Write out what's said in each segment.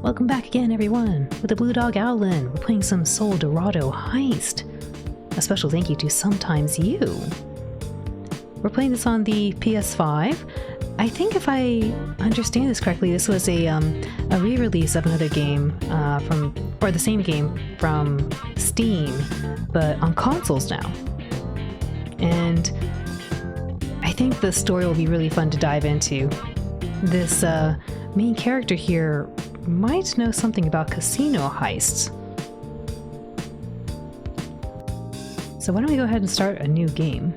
Welcome back again, everyone. With the Blue Dog Owlin, we're playing some Dorado Heist. A special thank you to Sometimes You. We're playing this on the PS5. I think if I understand this correctly, this was a re-release of another game or the same game from Steam, but on consoles now. And I think the story will be really fun to dive into. This main character here might know something about casino heists. So why don't we go ahead and start a new game?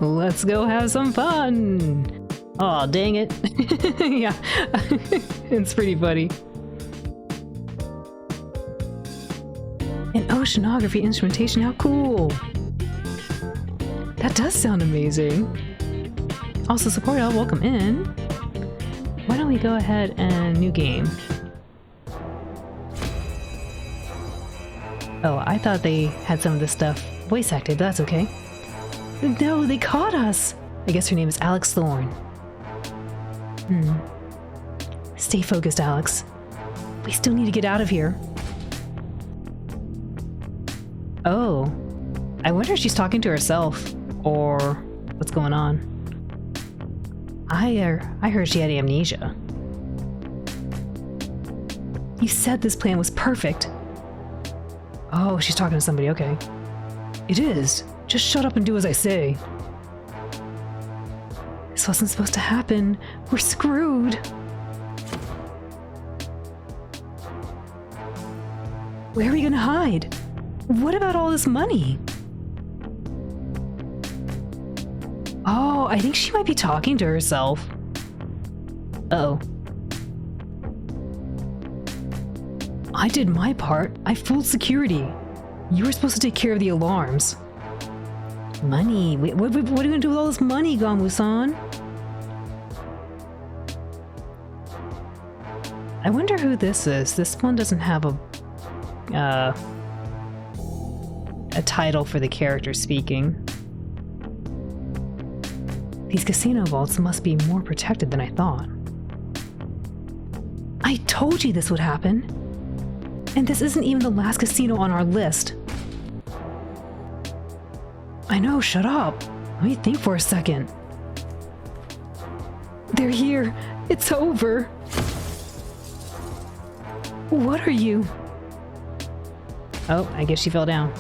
Let's go have some fun! Aw, dang it. Yeah, it's pretty funny. And oceanography instrumentation, how cool! That does sound amazing. Also, support all, welcome in. Why don't we go ahead and new game? Oh, I thought they had some of this stuff voice acted, but that's okay. No, they caught us! I guess her name is Alex Thorne. Stay focused, Alex. We still need to get out of here. Oh, I wonder if she's talking to herself, or what's going on. I heard she had amnesia. You said this plan was perfect. Oh, she's talking to somebody, okay. It is. Just shut up and do as I say. This wasn't supposed to happen. We're screwed. Where are we gonna hide? What about all this money? Oh, I think she might be talking to herself. Uh-oh. I did my part. I fooled security. You were supposed to take care of the alarms. Money? What are we gonna do with all this money, Gamu-san? I wonder who this is. This one doesn't have a title for the character speaking. These casino vaults must be more protected than I thought. I told you this would happen! And this isn't even the last casino on our list. I know, shut up. Let me think for a second. They're here. It's over. What are you? Oh, I guess she fell down.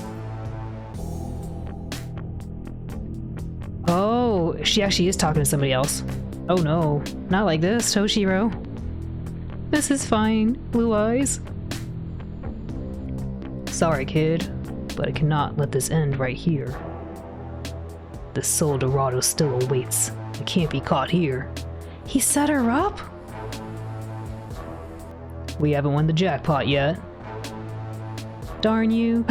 Oh, she actually is talking to somebody else. Oh no, not like this, Toshiro. This is fine, Blue Eyes. Sorry, kid, but I cannot let this end right here. The soul Dorado still awaits. It can't be caught here. He set her up? We haven't won the jackpot yet. Darn you.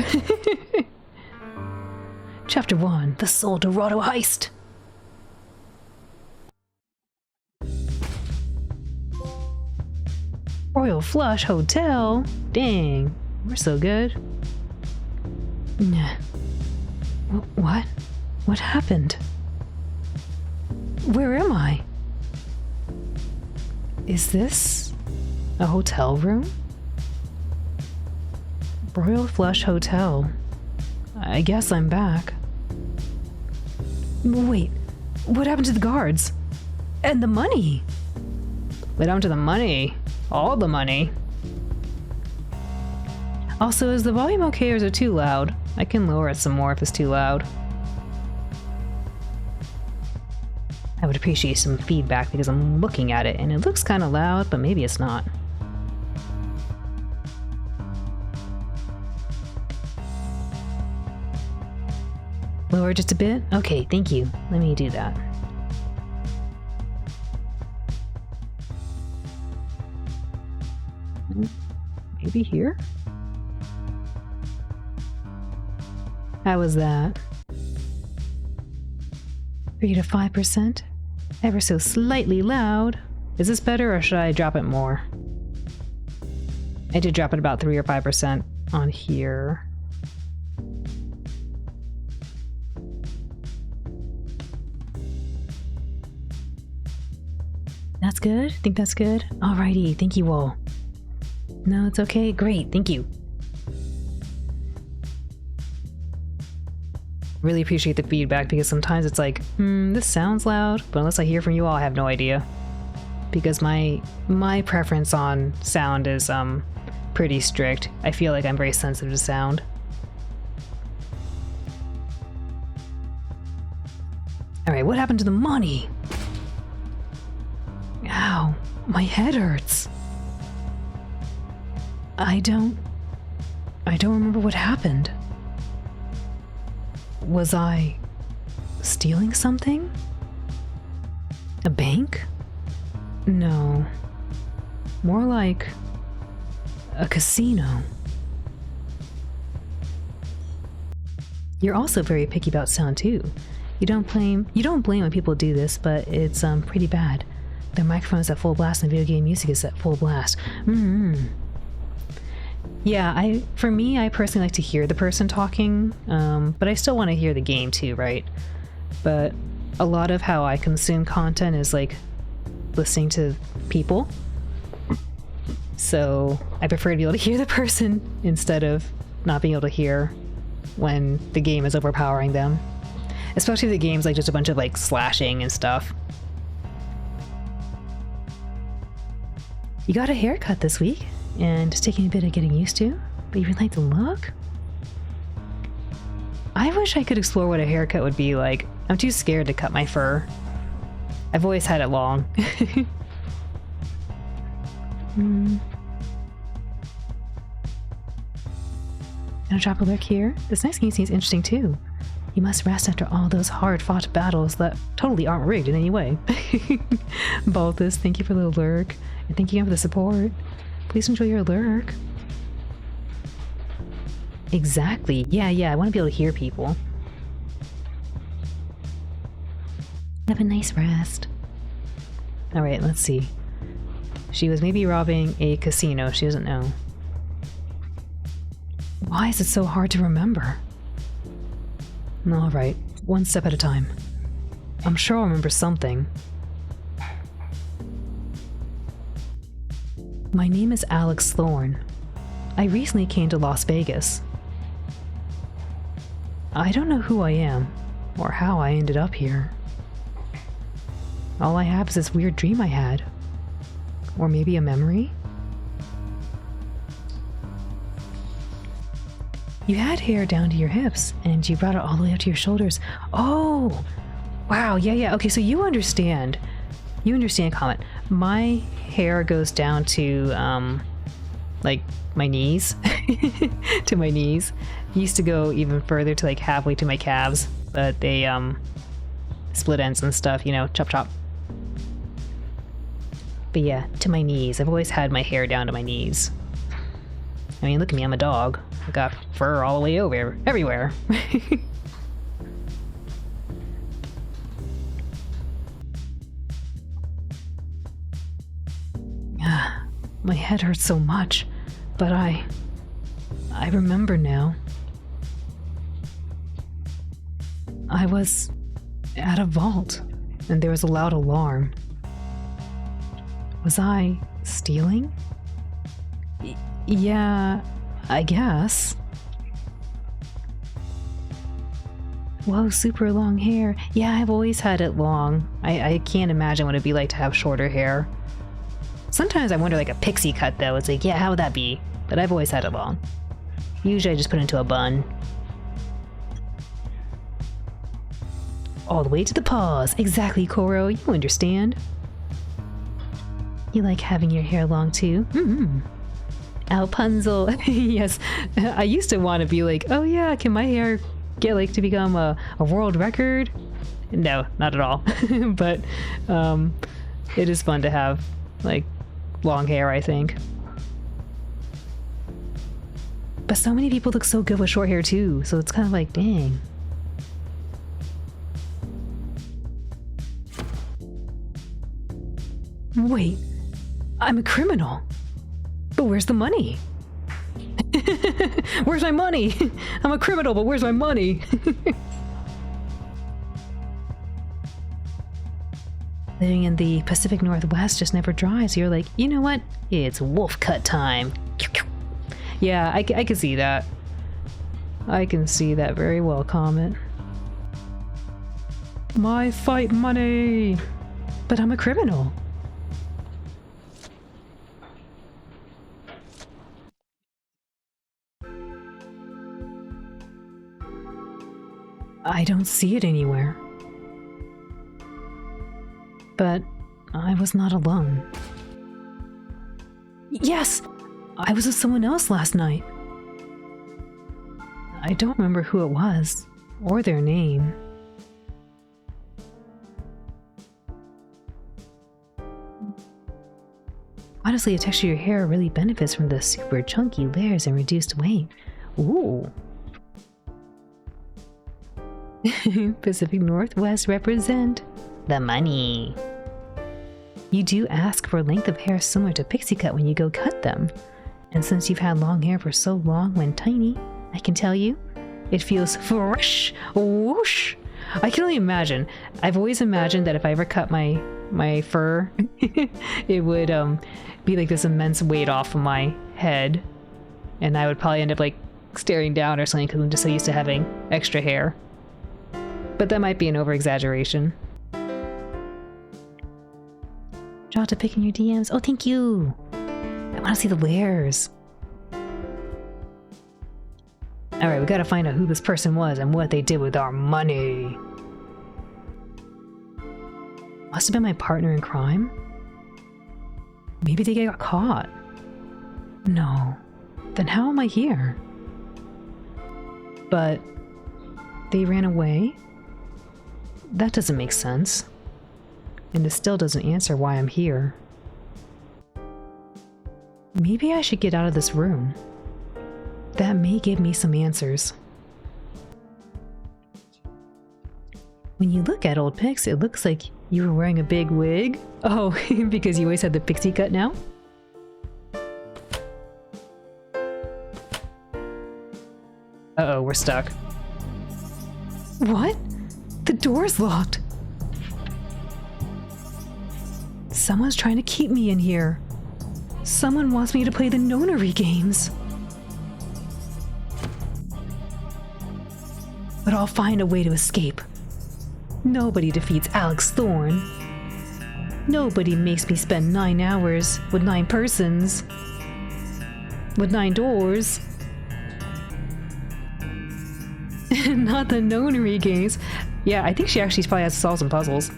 Chapter 1, The Soul Dorado Heist. Royal Flush Hotel? Dang, we're so good. What? What happened? Where am I? Is this a hotel room? Royal Flush Hotel. I guess I'm back. Wait, what happened to the guards? And the money? What happened to the money? All the money. Also, is the volume okay or is it too loud? I can lower it some more if it's too loud. I would appreciate some feedback because I'm looking at it and it looks kind of loud, but maybe it's not. Lower just a bit? Okay, thank you. Let me do that. Maybe here? How was that? 3 to 5%? Ever so slightly loud. Is this better or should I drop it more? I did drop it about 3 or 5%. on here. That's good? Think that's good? Alrighty, thank you all. No, it's okay. Great, thank you. Really appreciate the feedback because sometimes it's like, this sounds loud, but unless I hear from you all, I have no idea. Because my preference on sound is pretty strict. I feel like I'm very sensitive to sound. Alright, what happened to the money? Ow, my head hurts. I don't remember what happened. Was I stealing something? A bank? No. More like a casino. You're also very picky about sound too. You don't blame when people do this, but it's pretty bad. Their microphone is at full blast and video game music is at full blast. Yeah, for me, I personally like to hear the person talking, but I still want to hear the game too, right? But a lot of how I consume content is like listening to people. So I prefer to be able to hear the person instead of not being able to hear when the game is overpowering them. Especially if the game's like just a bunch of like slashing and stuff. You got a haircut this week, and it's taking a bit of getting used to, but you really like the look? I wish I could explore what a haircut would be like. I'm too scared to cut my fur. I've always had it long. Gonna drop a lurk here. This next game seems interesting too. You must rest after all those hard-fought battles that totally aren't rigged in any way. Balthus, thank you for the lurk, and thank you again for the support. Please enjoy your lurk. Exactly. Yeah, I want to be able to hear people. Have a nice rest. Alright, let's see. She was maybe robbing a casino. She doesn't know. Why is it so hard to remember? Alright, one step at a time. I'm sure I'll remember something. My name is Alex Thorne. I recently came to Las Vegas. I don't know who I am, or how I ended up here. All I have is this weird dream I had. Or maybe a memory? You had hair down to your hips, and you brought it all the way up to your shoulders. Oh! Wow, yeah. Okay, so you understand. You understand, Comet. My hair goes down to, like, my knees. To my knees. It used to go even further to, like, halfway to my calves. But they, split ends and stuff, you know, chop chop. But yeah, to my knees. I've always had my hair down to my knees. I mean, look at me, I'm a dog. I got fur all the way over everywhere. My head hurts so much, but I remember now. I was at a vault, and there was a loud alarm. Was I stealing? Yeah, I guess. Whoa, super long hair. Yeah, I've always had it long. I can't imagine what it'd be like to have shorter hair. Sometimes I wonder, like a pixie cut though. It's like, yeah, how would that be? But I've always had it long. Usually I just put it into a bun. All the way to the paws. Exactly, Koro. You understand. You like having your hair long too? Alpunzel. Yes. I used to want to be like, oh yeah, can my hair get like to become a world record? No, not at all. But it is fun to have like long hair, I think. But so many people look so good with short hair too, so it's kind of like, dang. Wait, I'm a criminal. But where's the money? Where's my money? I'm a criminal, but where's my money? Living in the Pacific Northwest just never dries. So you're like, you know what? It's wolf cut time. Yeah, I can see that. I can see that very well, Comet. My fight money! But I'm a criminal. I don't see it anywhere. But I was not alone. Yes! I was with someone else last night. I don't remember who it was, or their name. Honestly, a texture of your hair really benefits from the super chunky layers and reduced weight. Ooh. Pacific Northwest represent the money. You do ask for a length of hair similar to pixie cut when you go cut them. And since you've had long hair for so long when tiny, I can tell you, it feels fresh. Whoosh! I can only imagine. I've always imagined that if I ever cut my fur, it would be like this immense weight off of my head, and I would probably end up like staring down or something because I'm just so used to having extra hair. But that might be an over-exaggeration. Draw to pick in your DMs. Oh, thank you. I want to see the layers. All right, we got to find out who this person was and what they did with our money. Must have been my partner in crime. Maybe they got caught. No. Then how am I here? But they ran away? That doesn't make sense. And it still doesn't answer why I'm here. Maybe I should get out of this room. That may give me some answers. When you look at old pics, it looks like you were wearing a big wig. Oh, because you always had the pixie cut now? Uh-oh, we're stuck. What? The door's locked. Someone's trying to keep me in here. Someone wants me to play the nonary games. But I'll find a way to escape. Nobody defeats Alex Thorne. Nobody makes me spend 9 hours with 9 persons. With 9 doors. Not the nonary games. Yeah, I think she actually probably has to solve some puzzles.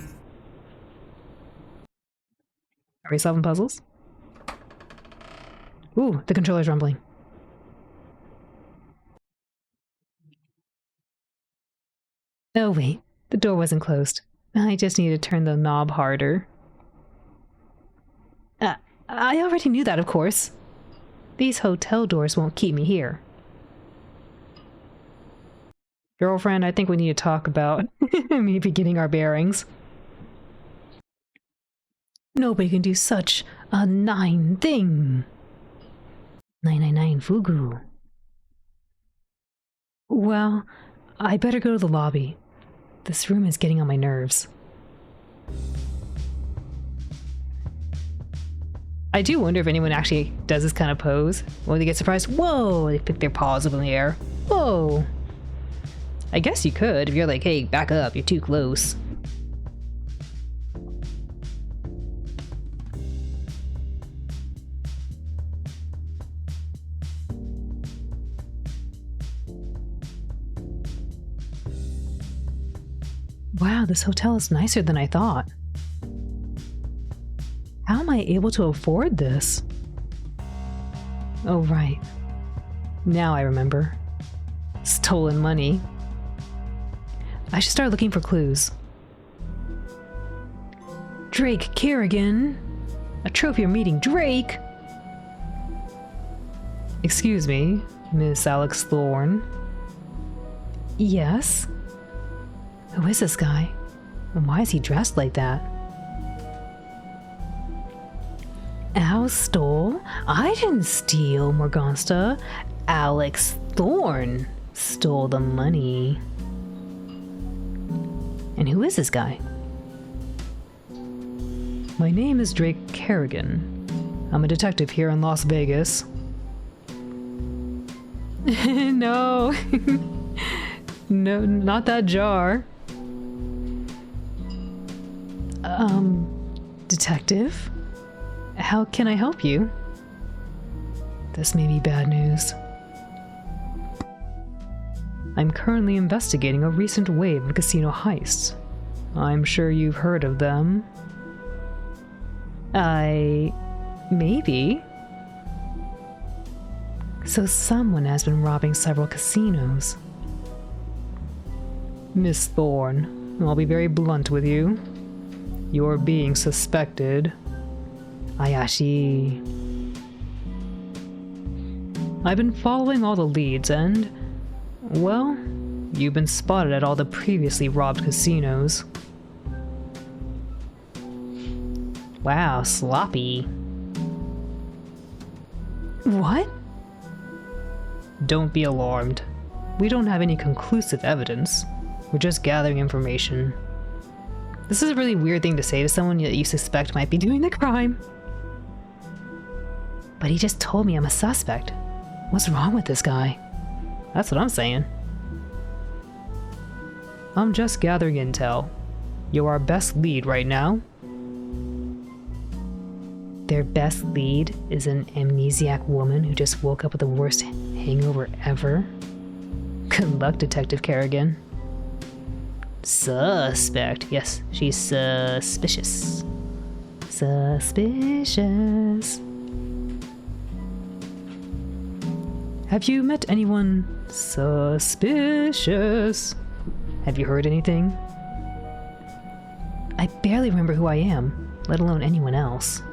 Are we solving puzzles? Ooh, the controller's rumbling. Oh wait, the door wasn't closed. I just need to turn the knob harder. I already knew that, of course. These hotel doors won't keep me here. Girlfriend, I think we need to talk about maybe getting our bearings. Nobody can do such a 9 thing. 999 Fugu. Well, I better go to the lobby. This room is getting on my nerves. I do wonder if anyone actually does this kind of pose. When they get surprised, whoa, they pick their paws up in the air. Whoa. I guess you could if you're like, hey, back up, you're too close. Wow, this hotel is nicer than I thought. How am I able to afford this? Oh, right. Now I remember. Stolen money. I should start looking for clues. Drake Kerrigan? A trophy of meeting Drake? Excuse me, Miss Alex Thorne. Yes? Who is this guy? And why is he dressed like that? Al stole? I didn't steal, Morgansta. Alex Thorne stole the money. And who is this guy? My name is Drake Kerrigan. I'm a detective here in Las Vegas. No. No, not that jar. Detective? How can I help you? This may be bad news. I'm currently investigating a recent wave of casino heists. I'm sure you've heard of them. Maybe. So someone has been robbing several casinos. Miss Thorne, I'll be very blunt with you. You're being suspected. Ayashi. I've been following all the leads and, well, you've been spotted at all the previously robbed casinos. Wow, sloppy. What? Don't be alarmed. We don't have any conclusive evidence. We're just gathering information. This is a really weird thing to say to someone that you suspect might be doing the crime. But he just told me I'm a suspect. What's wrong with this guy? That's what I'm saying. I'm just gathering intel. You're our best lead right now. Their best lead is an amnesiac woman who just woke up with the worst hangover ever. Good luck, Detective Kerrigan. Suspect. Yes, she's suspicious. Suspicious. Have you met anyone suspicious? Have you heard anything? I barely remember who I am, let alone anyone else.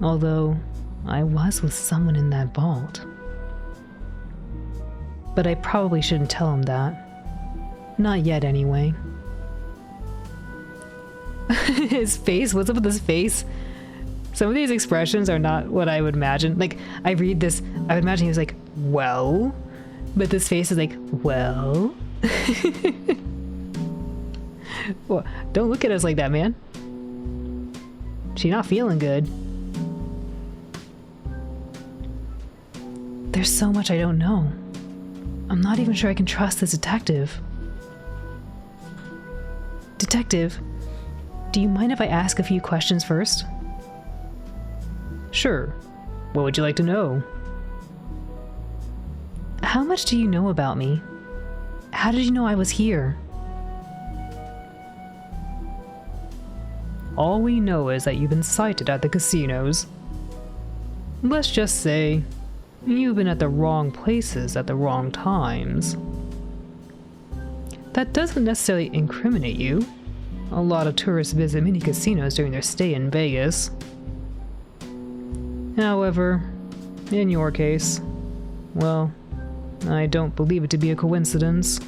Although, I was with someone in that vault. But I probably shouldn't tell him that. Not yet, anyway. His face? What's up with his face? Some of these expressions are not what I would imagine. Like, I read this, I would imagine he was like, well? But this face is like, well? Well, don't look at us like that, man. She not feeling good. There's so much I don't know. I'm not even sure I can trust this detective. Detective, do you mind if I ask a few questions first? Sure. What would you like to know? How much do you know about me? How did you know I was here? All we know is that you've been sighted at the casinos. Let's just say, you've been at the wrong places at the wrong times. That doesn't necessarily incriminate you. A lot of tourists visit many casinos during their stay in Vegas. However, in your case, well, I don't believe it to be a coincidence.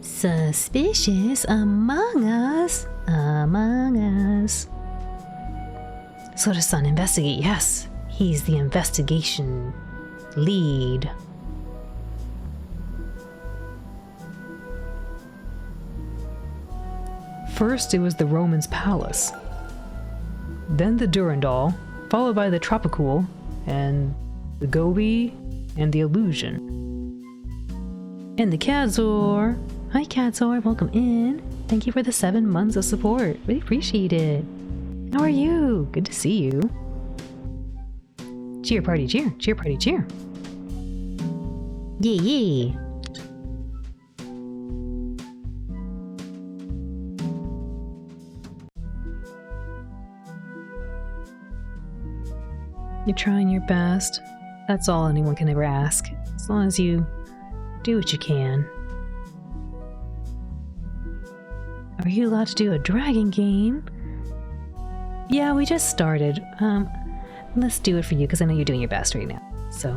Suspicious among us. Among us. So does Sun investigate? Yes, he's the investigation lead. First, it was the Roman's Palace. Then the Durandal, followed by the Tropicool, and the Gobi, and the Illusion. And the Kazor. Hi Kazor, welcome in. Thank you for the 7 months of support. Really appreciate it. How are you? Good to see you. Cheer party cheer, cheer party cheer. Yay yay. You're trying your best. That's all anyone can ever ask. As long as you do what you can. Are you allowed to do a dragon game? Yeah, we just started. Let's do it for you because I know you're doing your best right now. So,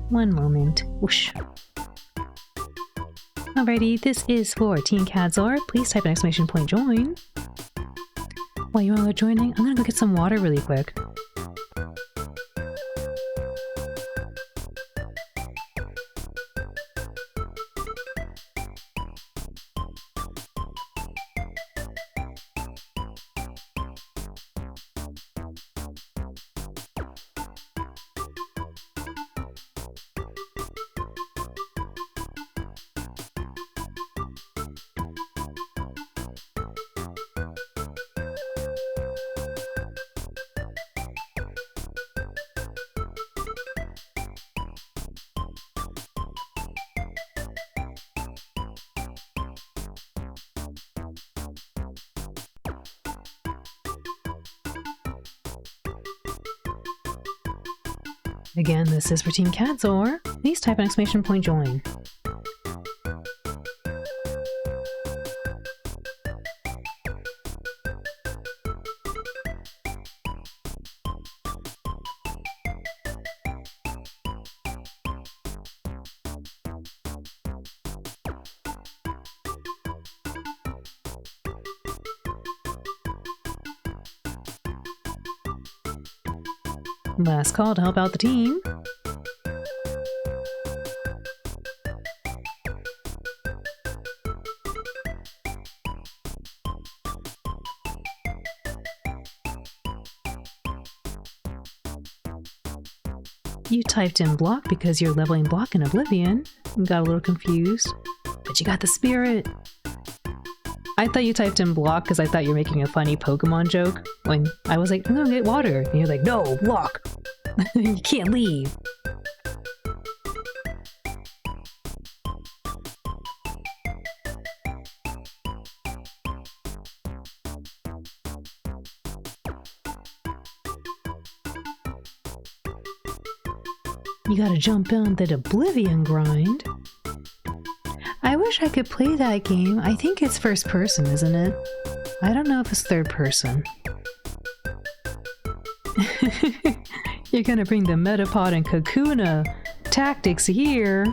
one moment. Whoosh. Alrighty, this is for Team Kadzor. Please type an !join. While you all are joining, I'm gonna go get some water really quick. Again, this is for Team Cadzor. Please type an exclamation point join. Last call to help out the team. You typed in block because you're leveling block in Oblivion. Got a little confused, but you got the spirit. I thought you typed in block because I thought you were making a funny Pokemon joke when I was like, I'm gonna get water. And you're like, no, block. You can't leave. You gotta jump on that Oblivion grind. I wish I could play that game. I think it's first person, isn't it? I don't know if it's third person. You're gonna bring the Metapod and Kakuna tactics here.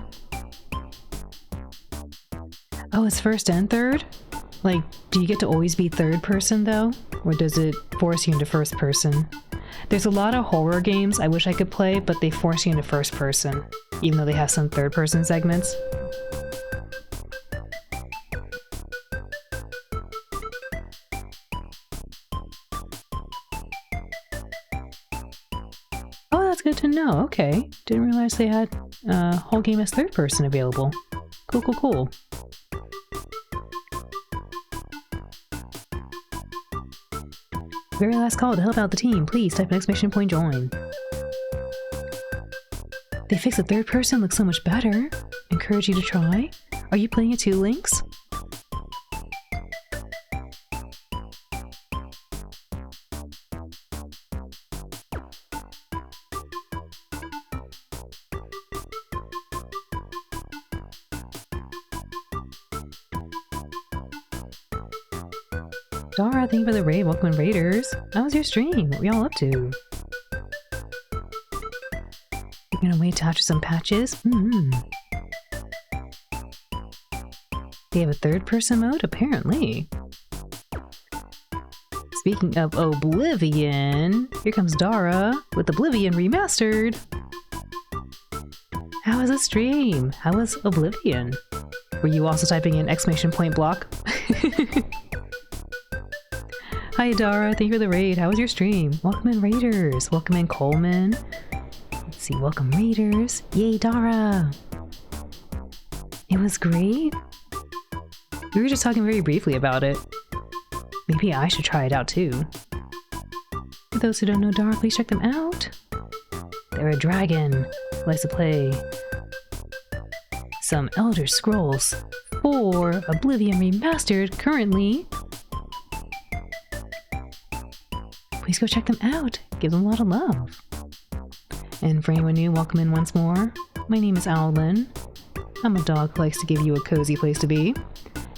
Oh, it's first and third? Like, do you get to always be third person though? Or does it force you into first person? There's a lot of horror games I wish I could play, but they force you into first person, even though they have some third person segments. Oh, that's good to know. Okay. Didn't realize they had a whole game as third person available. Cool, cool, cool. Very last call to help out the team. Please type an exclamation point join. They fixed the third person, looks so much better. Encourage you to try. Are you playing it too, Lynx? Dara, thank you for the raid. Welcome in, Raiders. How was your stream? What were y'all up to? You're gonna wait after some patches? They have a third person mode? Apparently. Speaking of Oblivion, here comes Dara with Oblivion Remastered. How was the stream? How was Oblivion? Were you also typing in exclamation point block? Hi Dara, thank you for the raid. How was your stream? Welcome in, Raiders. Welcome in, Coleman. Let's see, welcome, Raiders. Yay, Dara. It was great. We were just talking very briefly about it. Maybe I should try it out too. For those who don't know Dara, please check them out. They're a dragon who likes to play some Elder Scrolls 4 Oblivion Remastered currently. Please go check them out. Give them a lot of love. And for anyone new, welcome in once more. My name is Owlin. I'm a dog who likes to give you a cozy place to be.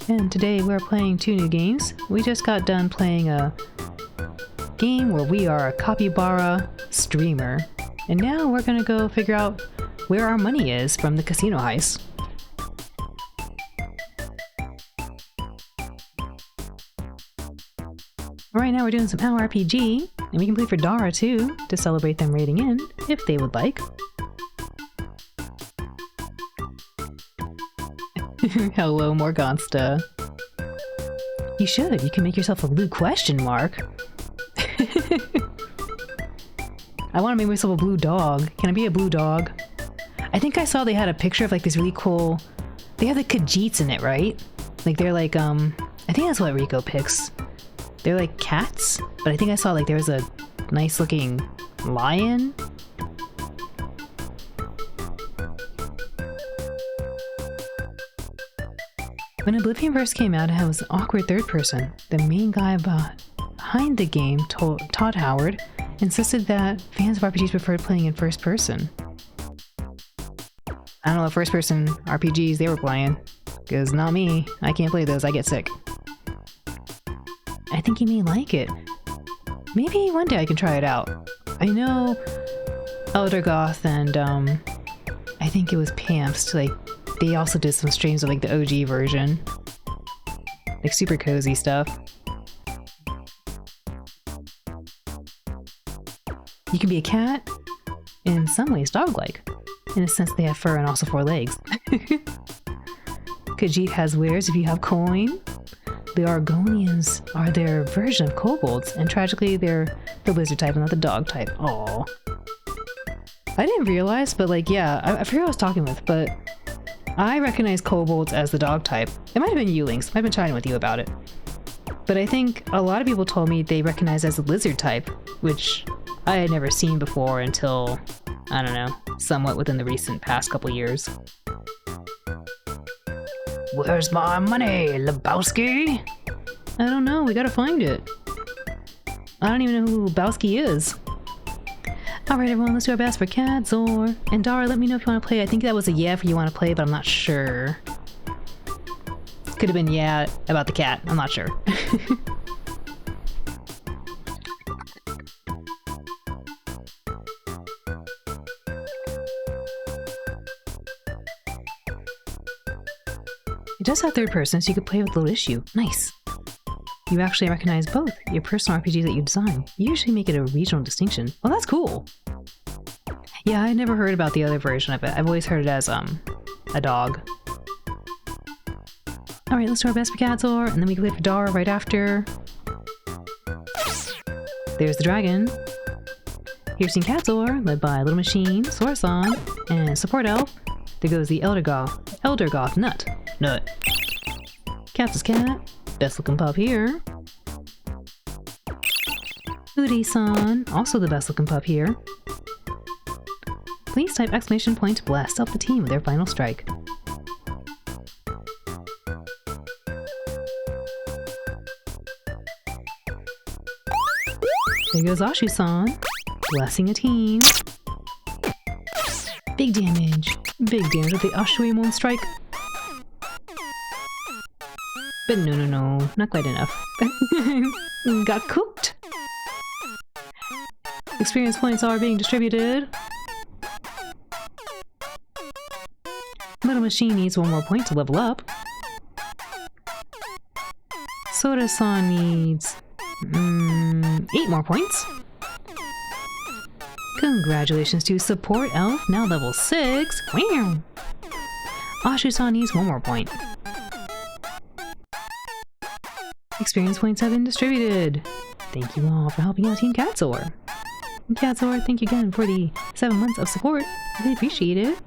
And today we're playing 2 new games. We just got done playing a game where we are a capybara streamer. And now we're gonna go figure out where our money is from the casino heist. Right now we're doing some Owl RPG, and we can play for Dara too, to celebrate them raiding in, if they would like. Hello, Morgansta. You should. You can make yourself a blue question mark. I want to make myself a blue dog. Can I be a blue dog? I think I saw they had a picture of like these really cool... They have the Khajiits in it, right? Like they're like, I think that's what Rico picks. They're like cats, but I think I saw like there was a nice looking lion. When Oblivion first came out, it was an awkward third person. The main guy behind the game, Todd Howard, insisted that fans of RPGs preferred playing in first person. I don't know what first person RPGs they were playing, because not me. I can't play those, I get sick. I think you may like it. Maybe one day I can try it out. I know Elder Goth and I think it was Pamps, like they also did some streams of like the OG version. Like super cozy stuff. You can be a cat, in some ways dog-like. In a sense they have fur and also 4 legs. Khajiit has wares if you have coin. The Argonians are their version of kobolds, and tragically they're the lizard type and not the dog type. Aww. I didn't realize, but like, yeah, I forget who I was talking with, but I recognize kobolds as the dog type. It might have been you, Lynx. I've been chatting with you about it. But I think a lot of people told me they recognize as the lizard type, which I had never seen before until, I don't know, somewhat within the recent past couple years. Where's my money, Lebowski? I don't know, we gotta find it. I don't even know who Lebowski is. Alright everyone, let's do our best for Kadzor. And Dara, let me know if you want to play. I think that was a yeah for you want to play, but I'm not sure. Could have been yeah about the cat, I'm not sure. It does have third person, so you could play with Little Issue. Nice. You actually recognize both your personal RPG that you design. You usually make it a regional distinction. Oh, that's cool. Yeah, I never heard about the other version of it. I've always heard it as, a dog. Alright, let's do our best for Kadzor, and then we can play for Dara right after. There's the dragon. Here's seen Kadzor, led by Little Machine, Sorsan, and support elf. There goes the Elder Goth Nut. Cat's cat. Best looking pup here. Udi-san, also the best looking pup here. Please type exclamation point to blast up the team with their final strike. There goes Ashu-san, blessing a team. Big damage with the Ashuemon strike. But no, not quite enough. Got cooked. Experience points are being distributed. Little Machine needs 1 more point to level up. Soda-san needs 8 more points. Congratulations to Support Elf, now level 6. Wow. Ashu-san needs 1 more point. Experience points have been distributed. Thank you all for helping out Team Kadzor. And Kadzor, thank you again for the 7 months of support. Really appreciate it.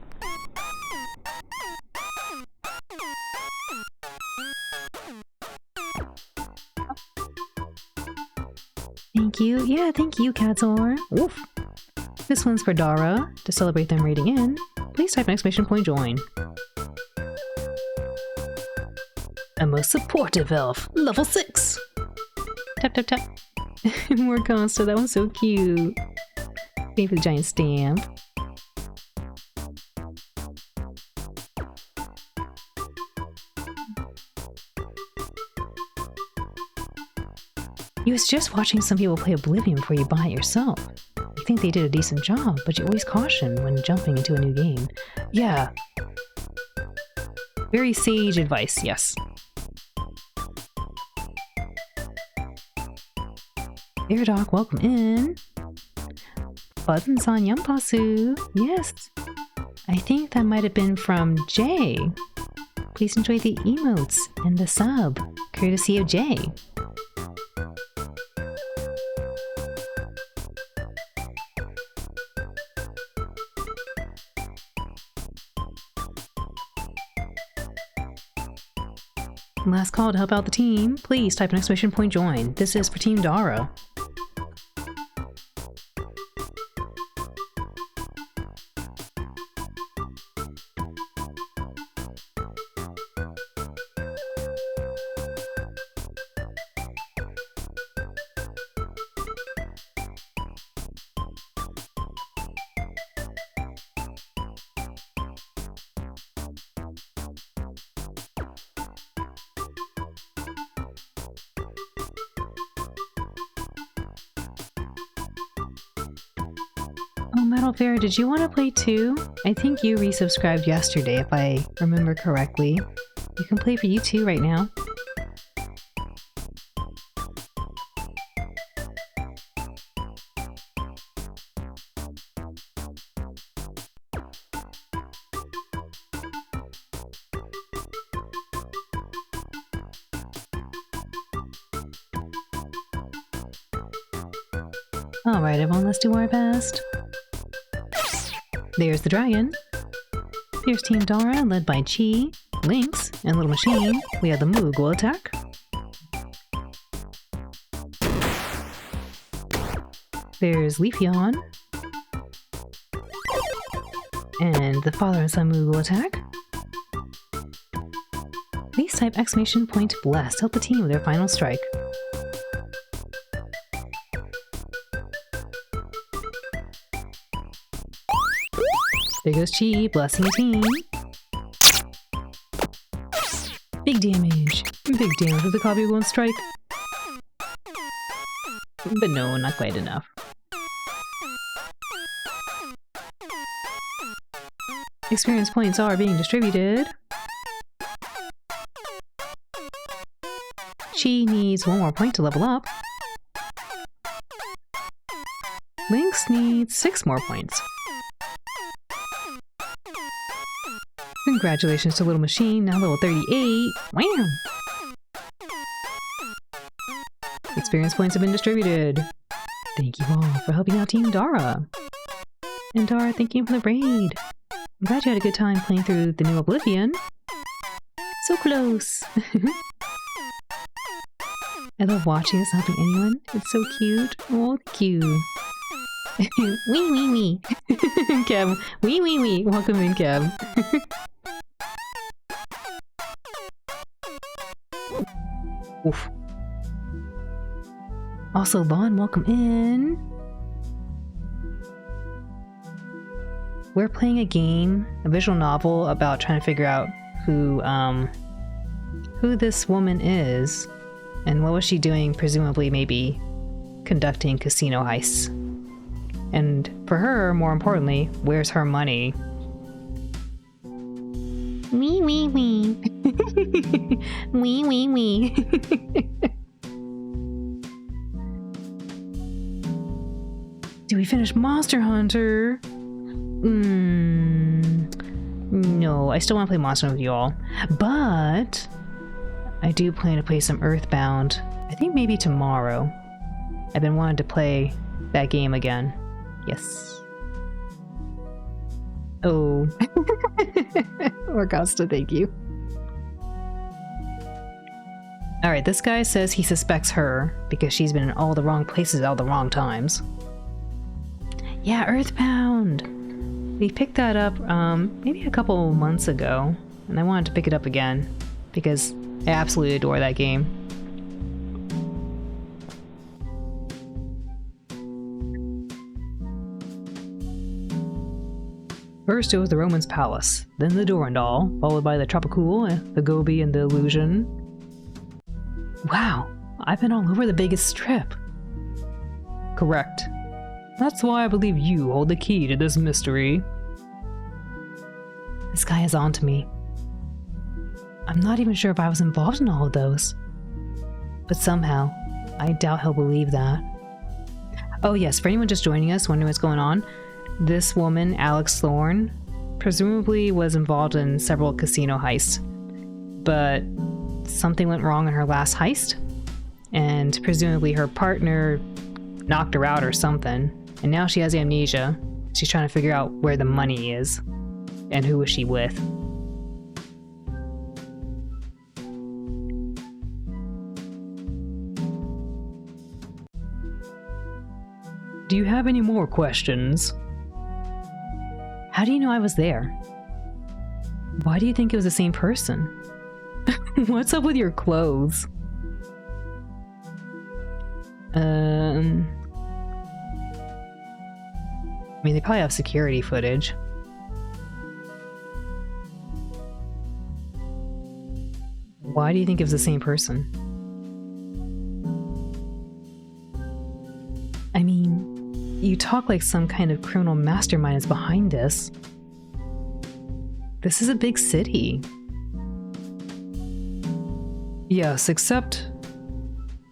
Thank you. Yeah, thank you, Kadzor. Oof. This one's for Dara. To celebrate them rating in, please type an exclamation point join. A most supportive elf, level 6! Tap tap tap. More Consta, that one's so cute. Wait for the giant stamp. You was just watching some people play Oblivion before you buy it yourself. You think they did a decent job, but you always caution when jumping into a new game. Yeah. Very sage advice, yes. Airdoc, welcome in. Buttons on Yampasu. Yes. I think that might have been from Jay. Please enjoy the emotes and the sub, courtesy of Jay. Last call to help out the team. Please type an exclamation point join. This is for Team Dara. Oh, Metal Bear, did you want to play too? I think you resubscribed yesterday, if I remember correctly. You can play for you too right now. Alright, everyone, let's do our best. There's the dragon. Here's Team Dara, led by Chi, Lynx, and Little Machine. We have the Moogle attack. There's Leafeon. And the father and son Moogle attack. Please type exclamation point blessed. Help the team with their final strike. There goes Chi, blessing the team. Big damage. Big damage with the copy won't strike. But no, not quite enough. Experience points are being distributed. Chi needs one more point to level up. Lynx needs 6 more points. Congratulations to Little Machine, now level 38. Wham! Experience points have been distributed. Thank you all for helping out Team Dara. And Dara, thank you for the raid. I'm glad you had a good time playing through the new Oblivion. So close! I love watching this helping anyone. It's so cute. Oh, thank you. Wee wee wee. Kev, wee wee wee. Welcome in, Kev. Oof. Also, Lon, welcome in. We're playing a game, a visual novel about trying to figure out who this woman is and what was she doing, presumably maybe conducting casino heists. And for her, more importantly, where's her money? Wee wee wee. Wee wee wee. Do we finish Monster Hunter? No, I still want to play Monster Hunter with you all. But I do plan to play some Earthbound. I think maybe tomorrow. I've been wanting to play that game again. Yes. Oh. Orcosta, thank you. Alright, this guy says he suspects her because she's been in all the wrong places at all the wrong times. Yeah, Earthbound! We picked that up maybe a couple months ago, and I wanted to pick it up again because I absolutely adore that game. First it was the Roman's Palace, then the Durandal, followed by the Tropicool, the Gobi, and the Illusion. Wow, I've been all over the Vegas Strip. Correct. That's why I believe you hold the key to this mystery. This guy is onto me. I'm not even sure if I was involved in all of those. But somehow, I doubt he'll believe that. Oh yes, for anyone just joining us, wondering what's going on, this woman, Alex Thorne, presumably was involved in several casino heists. But something went wrong in her last heist, and presumably her partner knocked her out or something, and now she has amnesia. She's trying to figure out where the money is, and who was she with. Do you have any more questions? How do you know I was there? Why do you think it was the same person? What's up with your clothes? I mean, they probably have security footage. Why do you think it was the same person? I mean, You talk like some kind of criminal mastermind is behind this. This is a big city. Yes, except...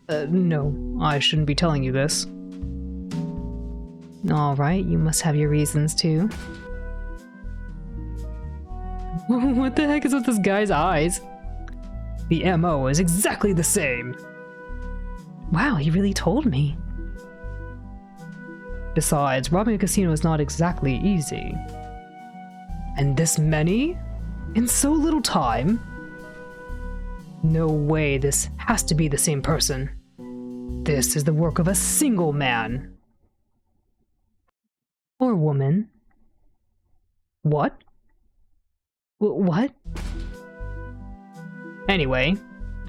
no, I shouldn't be telling you this. Alright, you must have your reasons too. What the heck is with this guy's eyes? The MO is exactly the same. Wow, he really told me. Besides, robbing a casino is not exactly easy. And this many? In so little time? No way, this has to be the same person. This is the work of a single man. Or woman. What? What? Anyway,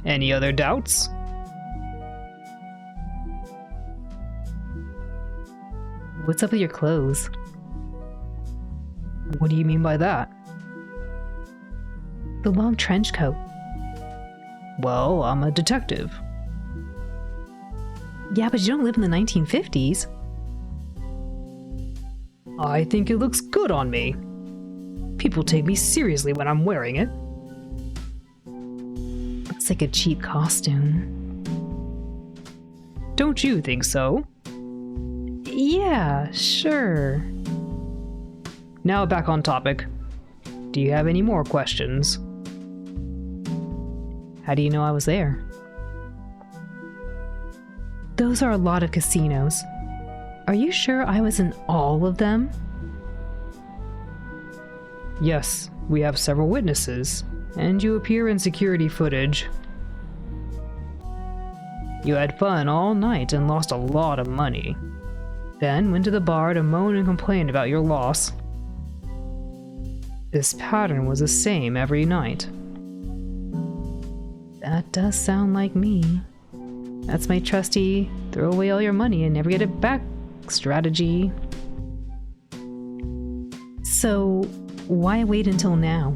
any other doubts? What's up with your clothes? What do you mean by that? The long trench coat. Well, I'm a detective. Yeah, but you don't live in the 1950s. I think it looks good on me. People take me seriously when I'm wearing it. It's like a cheap costume. Don't you think so? Yeah, sure. Now back on topic. Do you have any more questions? How do you know I was there? Those are a lot of casinos. Are you sure I was in all of them? Yes, we have several witnesses, and you appear in security footage. You had fun all night and lost a lot of money. Then went to the bar to moan and complain about your loss. This pattern was the same every night. That does sound like me. That's my trusty throw away all your money and never get it back strategy. So, why wait until now?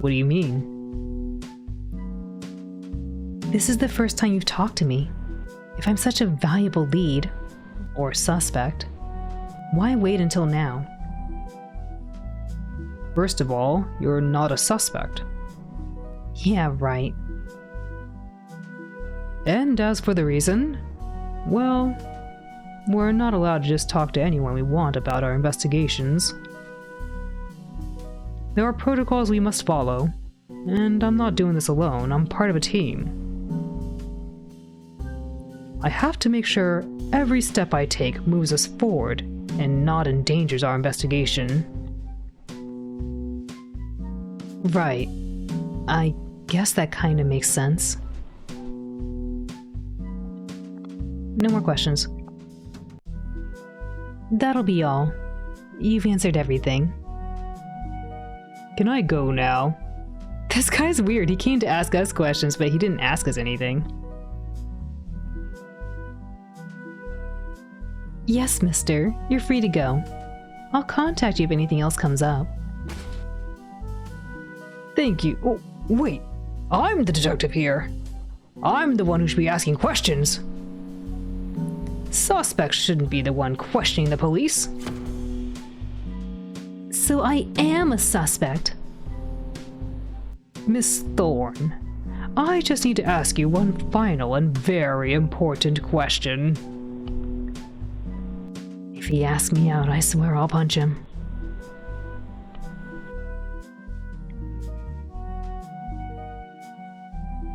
What do you mean? This is the first time you've talked to me. If I'm such a valuable lead, or suspect, why wait until now? First of all, you're not a suspect. Yeah, right. And as for the reason, well, we're not allowed to just talk to anyone we want about our investigations. There are protocols we must follow, and I'm not doing this alone, I'm part of a team. I have to make sure every step I take moves us forward and not endangers our investigation. Right. I guess that kind of makes sense. No more questions. That'll be all. You've answered everything. Can I go now? This guy's weird. He came to ask us questions, but he didn't ask us anything. Yes, mister. You're free to go. I'll contact you if anything else comes up. Thank you. Oh, wait. I'm the detective here. I'm the one who should be asking questions. Suspects shouldn't be the one questioning the police. So I am a suspect. Miss Thorne, I just need to ask you one final and very important question. If he asks me out, I swear I'll punch him.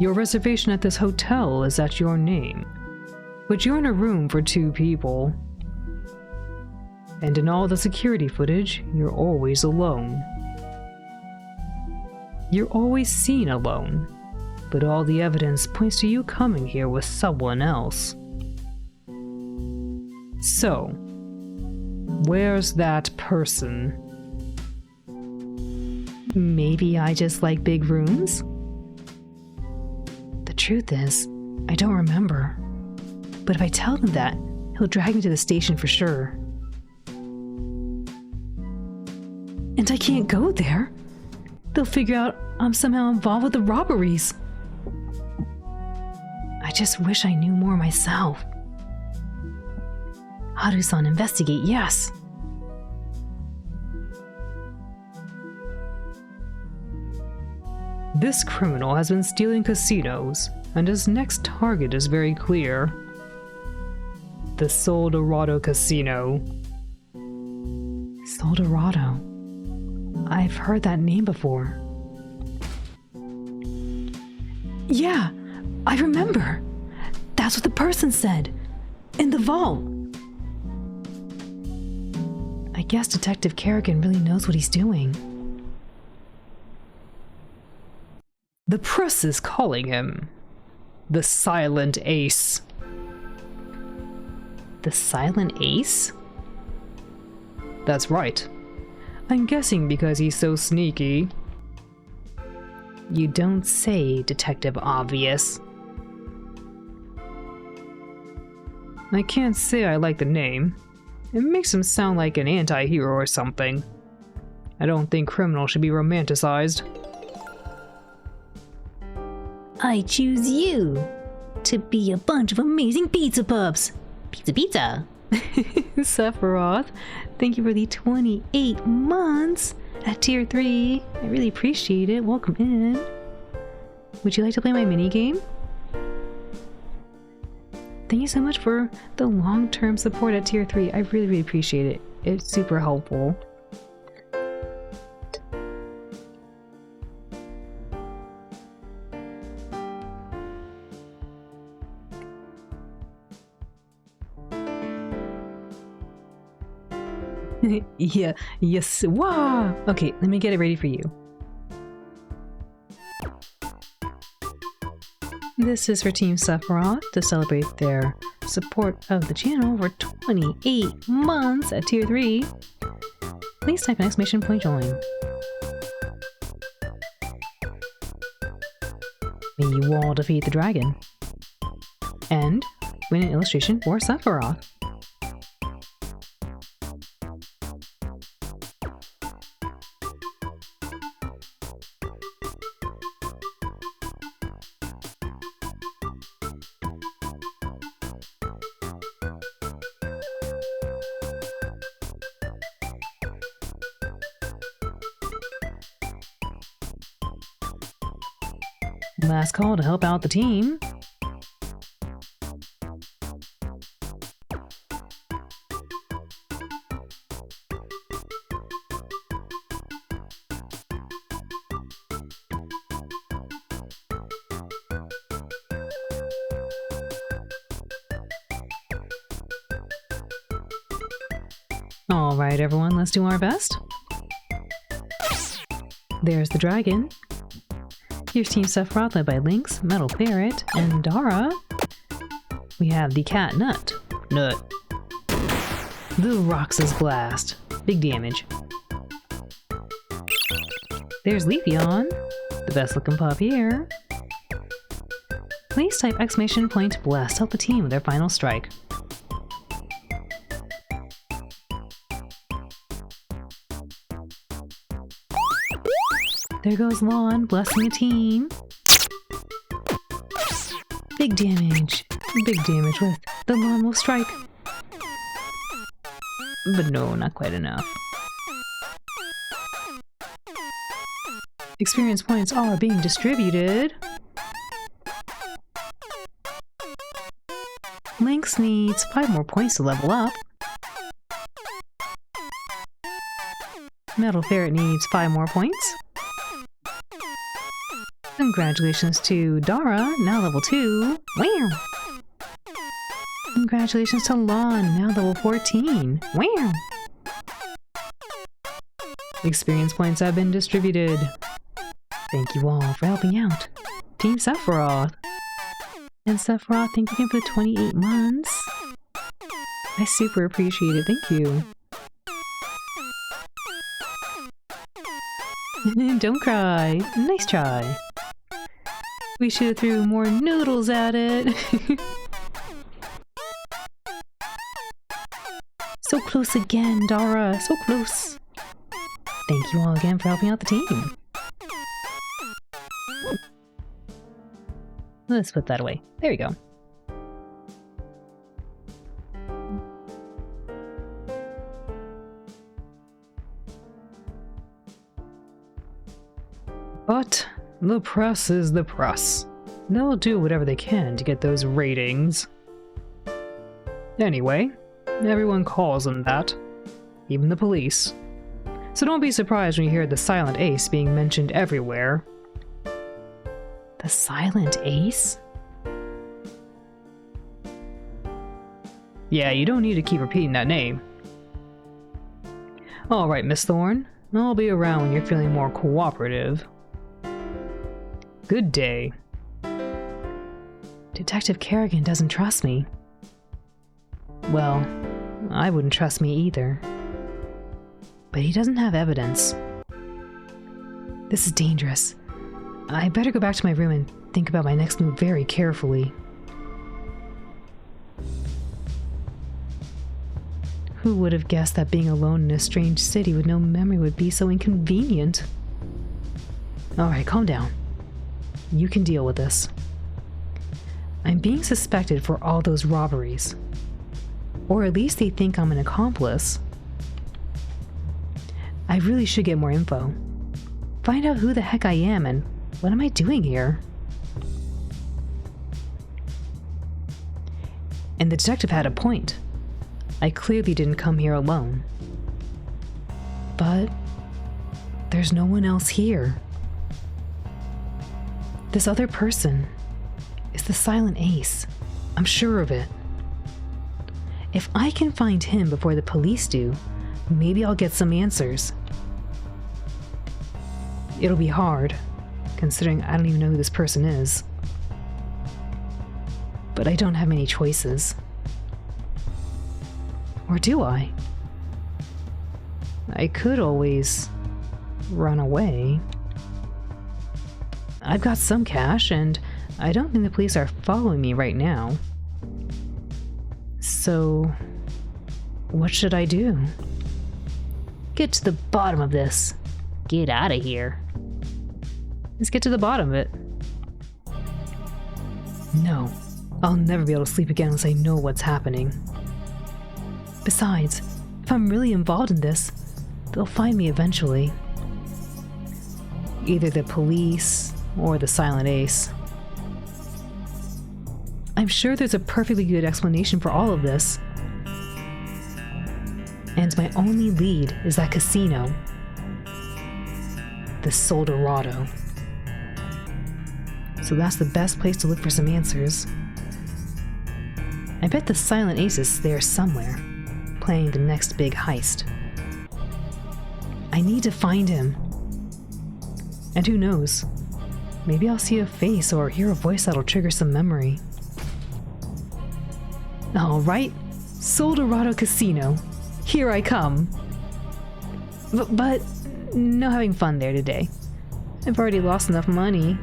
Your reservation at this hotel is at your name, but you're in a room for 2 people. And in all the security footage, you're always alone. You're always seen alone, but all the evidence points to you coming here with someone else. So, where's that person? Maybe I just like big rooms? The truth is, I don't remember. But if I tell him that, he'll drag me to the station for sure. And I can't go there. They'll figure out I'm somehow involved with the robberies. I just wish I knew more myself. Haru-san, investigate, yes! This criminal has been stealing casinos, and his next target is very clear. The Dorado Casino. Dorado. I've heard that name before. Yeah, I remember. That's what the person said. In the vault. I guess Detective Kerrigan really knows what he's doing. The press is calling him the Silent Ace. The Silent Ace? That's right. I'm guessing because he's so sneaky. You don't say, Detective Obvious. I can't say I like the name. It makes him sound like an anti-hero or something. I don't think criminals should be romanticized. I choose you to be a bunch of amazing pizza pups. Pizza. Sephiroth, thank you for the 28 months at tier 3. I really appreciate it. Welcome in. Would you like to play my minigame? Thank you so much for the long-term support at tier 3. I really appreciate it. It's super helpful. Yeah, yes, wow! Okay, let me get it ready for you. This is for Team Sephiroth to celebrate their support of the channel for 28 months at tier 3. Please type an exclamation point join. May you all defeat the dragon. And win an illustration for Sephiroth. Last call to help out the team. All right, everyone, let's do our best. There's the dragon. Here's Team Sephiroth led by Lynx, Metal Parrot, and Dara. We have the Cat Nut. The Roxas Blast. Big damage. There's Leafeon, the best looking pup here. Please type exclamation point blast to help the team with their final strike. There goes Lawn, blessing the team. Big damage. Big damage with the Lawn will strike. But no, not quite enough. Experience points are being distributed. Lynx needs 5 more points to level up. Metal Ferret needs 5 more points. Congratulations to Dara, now level 2. Wow! Congratulations to Lawn, now level 14. Wow! Experience points have been distributed. Thank you all for helping out. Team Sephiroth. And Sephiroth, thank you again for the 28 months. I super appreciate it, thank you. Don't cry. Nice try. We should have threw more noodles at it. So close again, Dara. So close. Thank you all again for helping out the team. Let's put that away. There you go. But the press is the press. They'll do whatever they can to get those ratings. Anyway, everyone calls them that. Even the police. So don't be surprised when you hear the Silent Ace being mentioned everywhere. The Silent Ace? Yeah, you don't need to keep repeating that name. Alright, Miss Thorne. I'll be around when you're feeling more cooperative. Good day. Detective Kerrigan doesn't trust me. Well, I wouldn't trust me either. But he doesn't have evidence. This is dangerous. I better go back to my room and think about my next move very carefully. Who would have guessed that being alone in a strange city with no memory would be so inconvenient? Alright, calm down. You can deal with this. I'm being suspected for all those robberies. Or at least they think I'm an accomplice. I really should get more info. Find out who the heck I am and what am I doing here? And the detective had a point. I clearly didn't come here alone. But there's no one else here. This other person is the Silent Ace. I'm sure of it. If I can find him before the police do, maybe I'll get some answers. It'll be hard, considering I don't even know who this person is. But I don't have many choices. Or do I? I could always run away. I've got some cash, and I don't think the police are following me right now. So, what should I do? Get to the bottom of this. Get out of here. Let's get to the bottom of it. No, I'll never be able to sleep again unless I know what's happening. Besides, if I'm really involved in this, they'll find me eventually. Either the police or the Silent Ace. I'm sure there's a perfectly good explanation for all of this. And my only lead is that casino. The Dorado. So that's the best place to look for some answers. I bet the Silent Ace is there somewhere, planning the next big heist. I need to find him. And who knows, maybe I'll see a face or hear a voice that'll trigger some memory. Alright, Dorado Casino. Here I come. But no having fun there today. I've already lost enough money.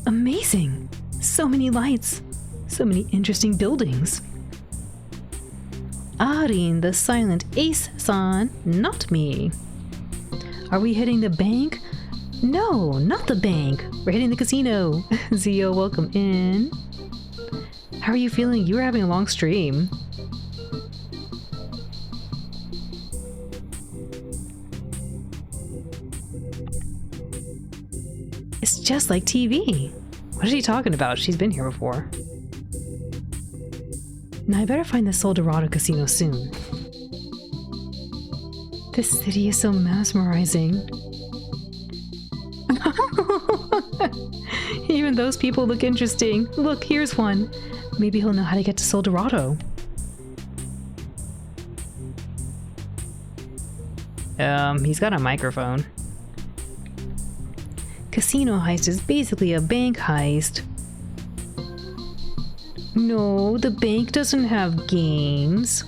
Amazing! So many lights. So many interesting buildings. Arin, the Silent Ace-san, not me. Are we hitting the bank? No, not the bank. We're hitting the casino. Zio, welcome in. How are you feeling? You were having a long stream. It's just like TV. What is she talking about? She's been here before. Now I better find the Dorado Casino soon. This city is so mesmerizing. Even those people look interesting. Look, here's one. Maybe he'll know how to get to Dorado. He's got a microphone. Casino heist is basically a bank heist. No, the bank doesn't have games.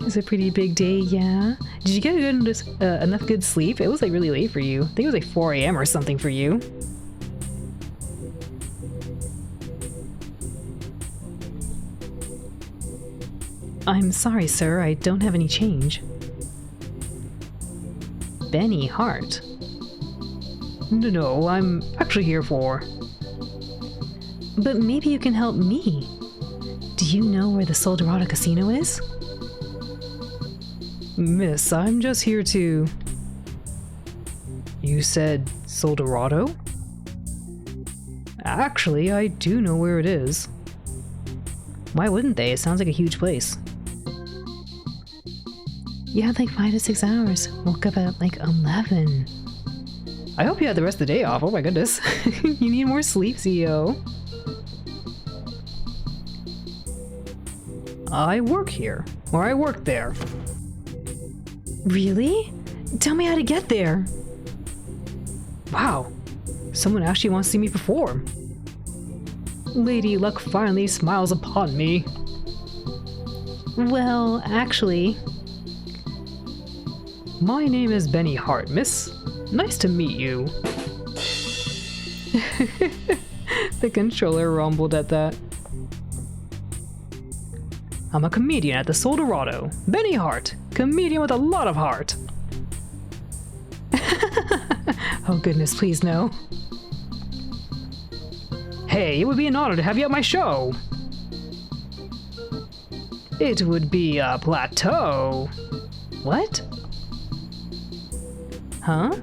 It's a pretty big day, yeah? Did you get enough good sleep? It was like really late for you. I think it was like 4 a.m. or something for you. I'm sorry, sir. I don't have any change. Benny Hart. No, I'm actually here for... But maybe you can help me. Do you know where the Dorado Casino is? Miss, I'm just here to... You said Dorado? Actually, I do know where it is. Why wouldn't they? It sounds like a huge place. You had like 5 to 6 hours. Woke up at like 11. I hope you had the rest of the day off. Oh my goodness. You need more sleep, CEO. I work here. Or I work there. Really? Tell me how to get there. Wow. Someone actually wants to see me perform. Lady Luck finally smiles upon me. Well, actually... My name is Benny Hart, miss. Nice to meet you. The controller rumbled at that. I'm a comedian at the Dorado. Benny Hart, comedian with a lot of heart. Oh goodness, please no. Hey, it would be an honor to have you at my show. It would be a plateau. What? Huh?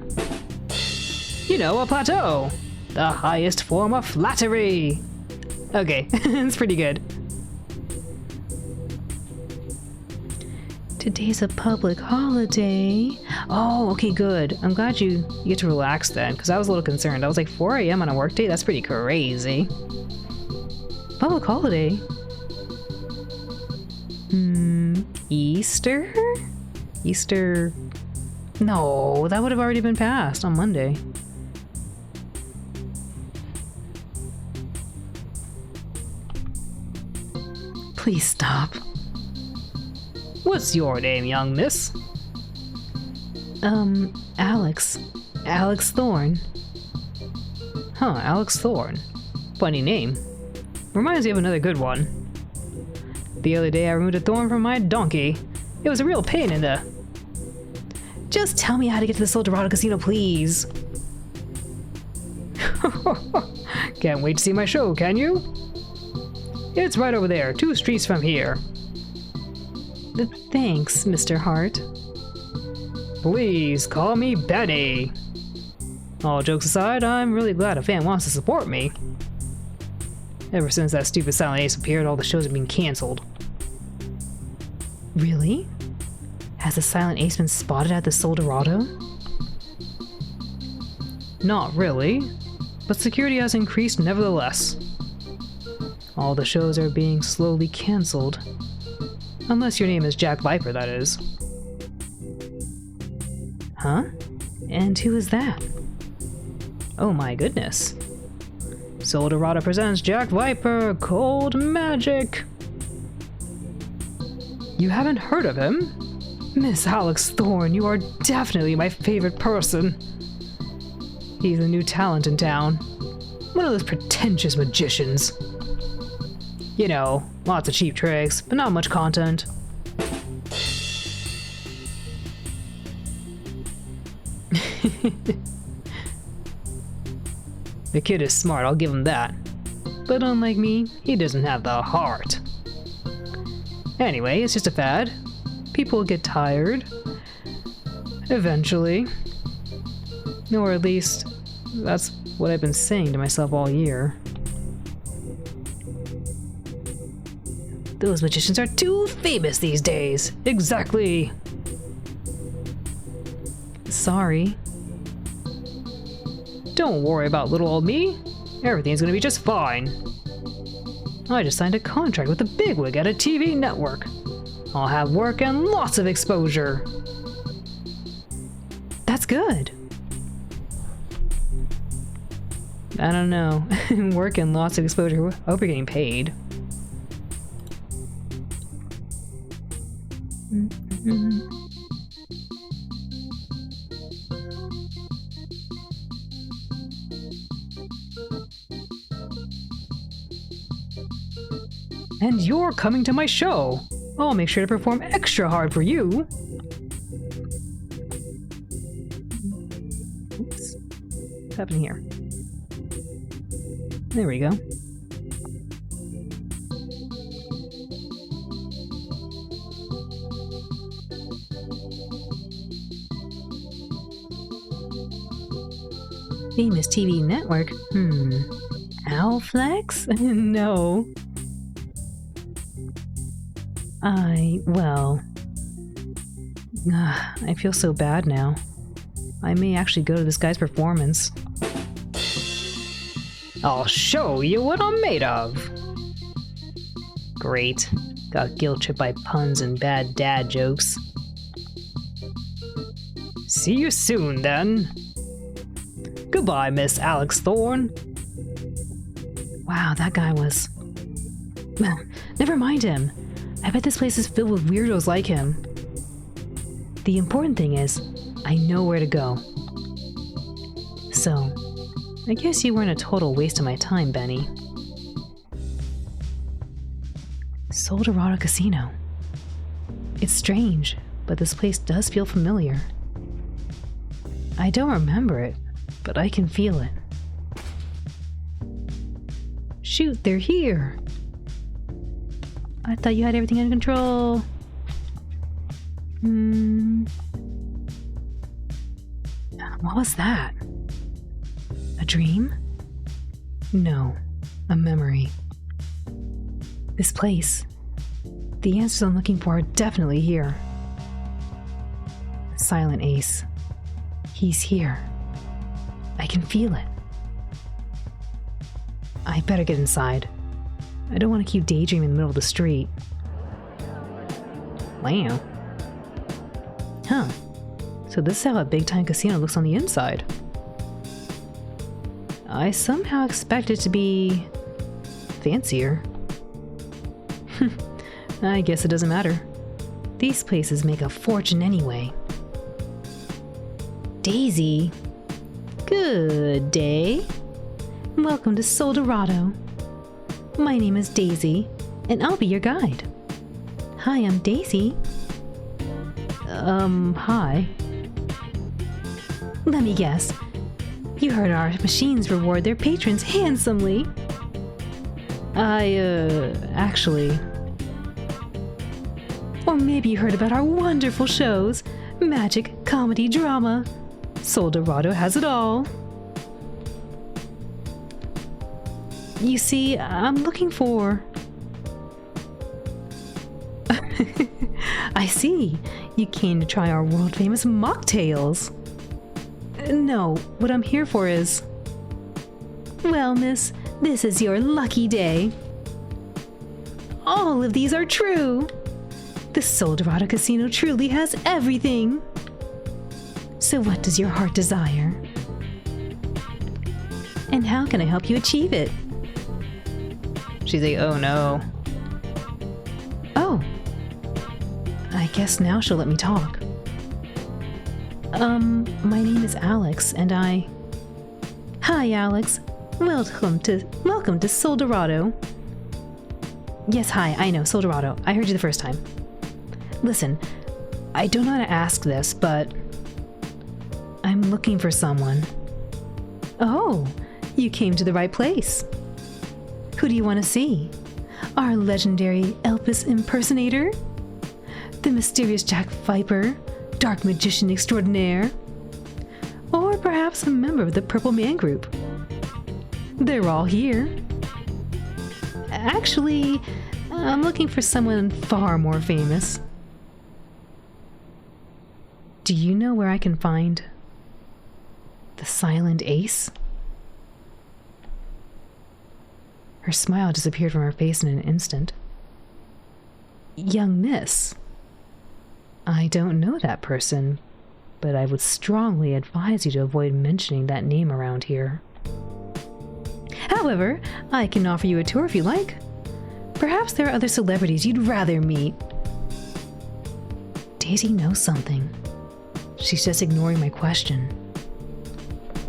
You know, a plateau. The highest form of flattery. Okay, it's pretty good. Today's a public holiday. Oh, okay, good. I'm glad you get to relax then, because I was a little concerned. I was like, 4 a.m. on a work day? That's pretty crazy. Public holiday? Easter? Easter... No, that would have already been passed on Monday. Please stop. What's your name, young miss? Alex. Alex Thorne. Huh, Alex Thorne. Funny name. Reminds me of another good one. The other day I removed a thorn from my donkey. It was a real pain in the... Just tell me how to get to the Dorado Casino, please. Can't wait to see my show, can you? It's right over there, 2 streets from here. Thanks, Mr. Hart. Please call me Benny. All jokes aside, I'm really glad a fan wants to support me. Ever since that stupid Silent Ace appeared, all the shows have been cancelled. Really? Has the Silent Ace been spotted at the Dorado? Not really, but security has increased nevertheless. All the shows are being slowly cancelled. Unless your name is Jack Viper, that is. Huh? And who is that? Oh my goodness. Dorado presents Jack Viper, Cold Magic! You haven't heard of him? Miss Alex Thorne, you are definitely my favorite person. He's a new talent in town. One of those pretentious magicians. You know, lots of cheap tricks, but not much content. The kid is smart, I'll give him that. But unlike me, he doesn't have the heart. Anyway, it's just a fad. People get tired. Eventually. Or at least, that's what I've been saying to myself all year. Those magicians are too famous these days. Exactly. Sorry. Don't worry about little old me. Everything's gonna be just fine. I just signed a contract with a bigwig at a TV network. I'll have work and lots of exposure. That's good. I don't know. Work and lots of exposure. I hope you're getting paid. And you're coming to my show. I'll make sure to perform extra hard for you. Oops. What's happening here? There we go. famous TV network? Alflex? No. Well... I feel so bad now. I may actually go to this guy's performance. I'll show you what I'm made of! Great. Got guilt-tripped by puns and bad dad jokes. See you soon, then. Goodbye, Miss Alex Thorne. Wow, that guy was... Well, never mind him. I bet this place is filled with weirdos like him. The important thing is, I know where to go. So, I guess you weren't a total waste of my time, Benny. Dorado Casino. It's strange, but this place does feel familiar. I don't remember it, but I can feel it. Shoot, they're here! I thought you had everything under control. What was that? A dream? No, a memory. This place. The answers I'm looking for are definitely here. Silent Ace. He's here. I can feel it. I better get inside. I don't want to keep daydreaming in the middle of the street. Wow. Huh. So this is how a big-time casino looks on the inside. I somehow expect it to be... fancier. I guess it doesn't matter. These places make a fortune anyway. Daisy. Good day. Welcome to Dorado. My name is Daisy, and I'll be your guide. Hi, I'm Daisy. Hi. Let me guess. You heard our machines reward their patrons handsomely. Actually... Or maybe you heard about our wonderful shows. Magic, comedy, drama. Dorado has it all. You see, I'm looking for... I see. You came to try our world-famous mocktails. No, what I'm here for is... Well, miss, this is your lucky day. All of these are true. The Dorado Casino truly has everything. So what does your heart desire? And how can I help you achieve it? She's like, oh no. Oh. I guess now she'll let me talk. My name is Alex, and I... Hi, Alex. Welcome to Dorado. Yes, hi, I know, Dorado. I heard you the first time. Listen, I don't know how to ask this, but... I'm looking for someone. Oh, you came to the right place. Who do you want to see? Our legendary Elvis impersonator? The mysterious Jack Viper? Dark magician extraordinaire? Or perhaps a member of the Purple Man Group? They're all here. Actually, I'm looking for someone far more famous. Do you know where I can find the Silent Ace? Her smile disappeared from her face in an instant. Young miss, I don't know that person, but I would strongly advise you to avoid mentioning that name around here. However, I can offer you a tour if you like. Perhaps there are other celebrities you'd rather meet. Daisy knows something. She's just ignoring my question.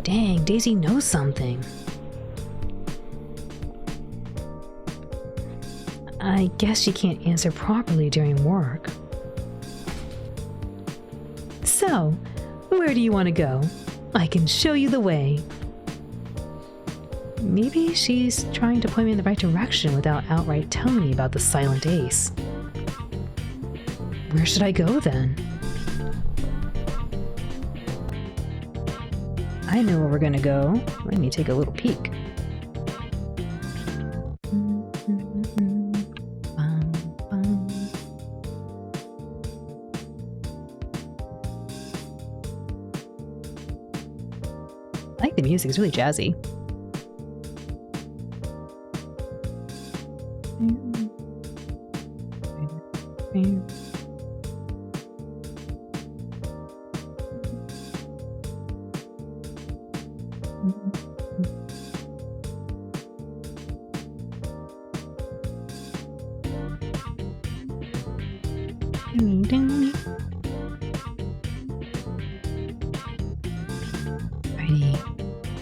Dang, Daisy knows something. I guess she can't answer properly during work. So, where do you want to go? I can show you the way. Maybe she's trying to point me in the right direction without outright telling me about the Silent Ace. Where should I go then? I know where we're gonna go. Let me take a little peek. I like the music, it's really jazzy.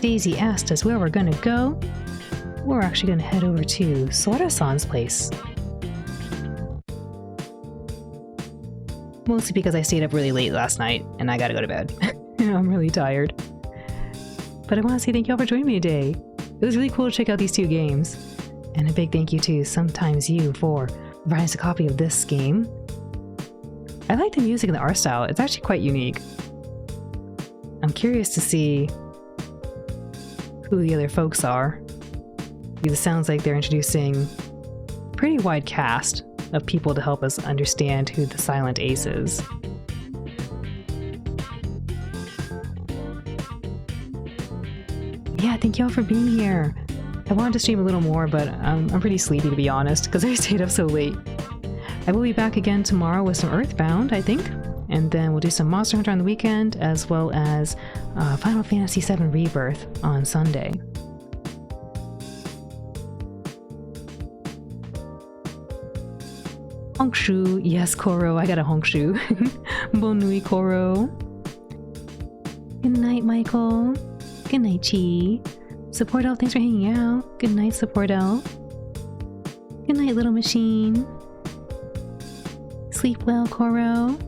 Daisy asked us where we're gonna go. We're actually gonna head over to Sora-san's place. Mostly because I stayed up really late last night and I gotta go to bed. I'm really tired. But I want to say thank you all for joining me today. It was really cool to check out these two games. And a big thank you to Sometimes You for providing us a copy of this game. I like the music and the art style. It's actually quite unique. I'm curious to see who the other folks are. Because it sounds like they're introducing a pretty wide cast of people to help us understand who the Silent Ace is. Yeah, thank y'all for being here. I wanted to stream a little more, but I'm pretty sleepy to be honest, because I stayed up so late. I will be back again tomorrow with some Earthbound, I think. And then we'll do some Monster Hunter on the weekend, as well as Final Fantasy VII Rebirth on Sunday. Honkshu, yes, Koro, I got a Honkshu. Bon nuit, Koro. Good night, Michael. Good night, Chi. Supporto, thanks for hanging out. Good night, Supporto. Good night, Little Machine. Sleep well, Koro.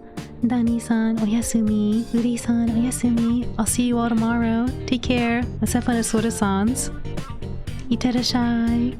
Dani-san, oyasumi. Uri-san, oyasumi. I'll see you all tomorrow. Take care. Let's have fun at Sora-san's. Itterashai.